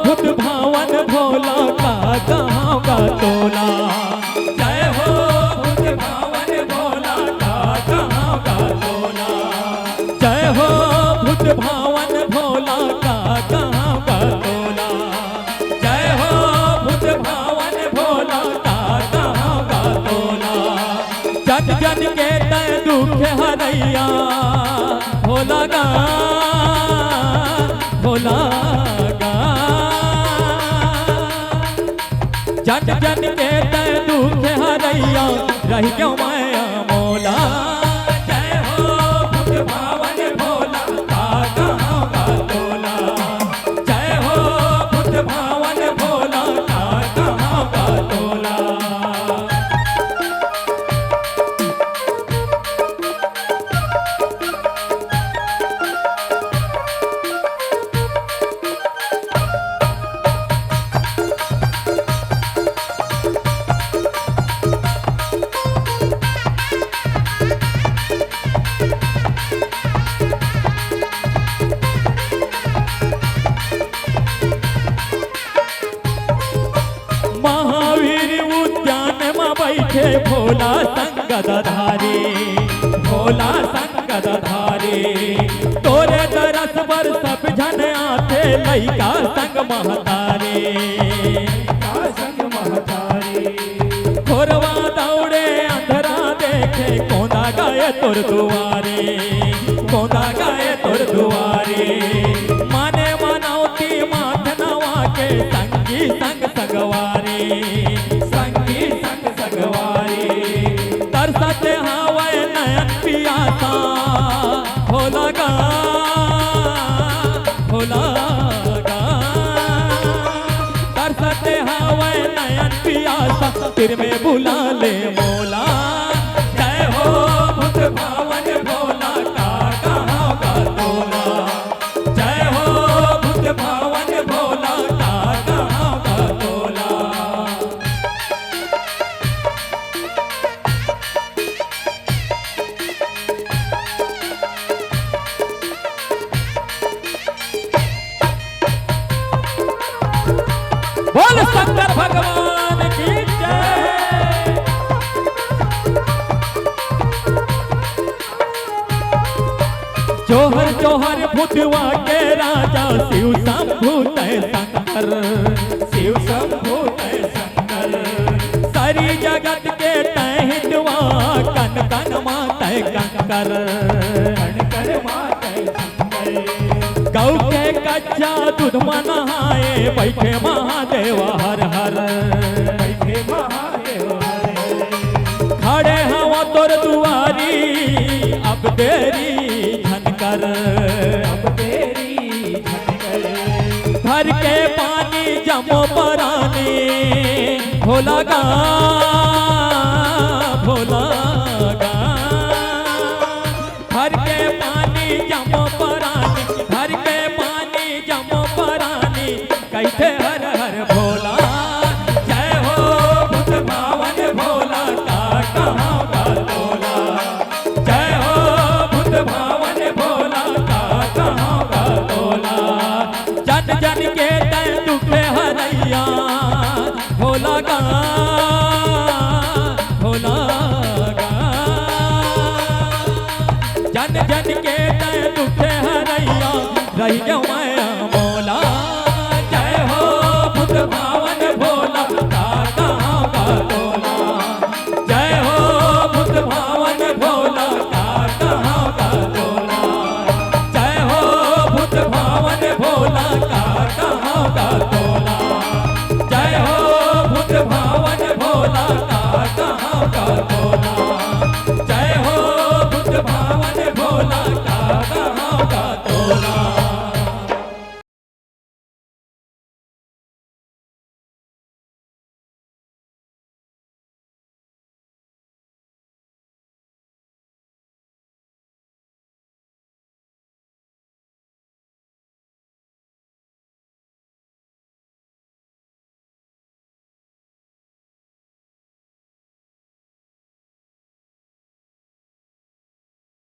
भूत भावन भोला का कहाँ का तोला। जय हो भूत भावन भोला का कहाँ का तोला। जय हो भूत भावन भोला का कहाँ का तोला। जय हो भूत भावन भोला का कहाँ का तोला। जन जन के तय दुख हरैया भोला गा भोला गा। जन जन के तय दुख हरैया रही क्यों माया मोला। जय हो भूत भावन भोला का कहाँ का तोला। जय हो भूत भावन भोला का कहाँ का तोला। महावीर उद्यान में बैठे भोला संगद धारी। भोला संगद धारी तोरे दरस पर सब जन आते लइका संग महतारी। संग महतारी खोरवा दौड़े अंधरा देखे कोंदा गाए तोर दुआरे। कोंदा गाए तोर दुआरे माने मनौती माथ नवा के संगी संग सगवारी। संगी संग सगवारी तरसते हवाए नयन पियासा भोला गा भोला गा। तरसते हवाए नयन पियासा फिर में बुला ले मोला। जय हो भूत भावन भोला का कहाँ का तोला। जय हो भूत भावन भोला का कहाँ का तोला। बोल शंकर भगवान की जय। जोहर जोहर भूतवा के राजा शिव शंभु तय शंकर। शिव शंभु तय शंकर सारी जगत के तय हितवा कन कन मातय कंकर। कन कन मातय कंकर गौ के कच्चा दूध में नहाए बैठे महादेव हर हर। बैठे महादेव हर खड़े हवा तोर दुआरी अब देरी झनकर। अब देरी झनकर भर के पानी जमो परानी भोला गा भोला गा। भर के पानी जमो परानी भर के पानी जमो परानी कैसे हर हर भोला। जय हो भूत भावन भोला का कहाँ का तोला। जय हो भूत भावन भोला का कहाँ का तोला। जन जन के तय दुख हरैया भोला गा भोला गा। जन जन के तय दुख हरैया रही माया मोला। जय हो भूत भावन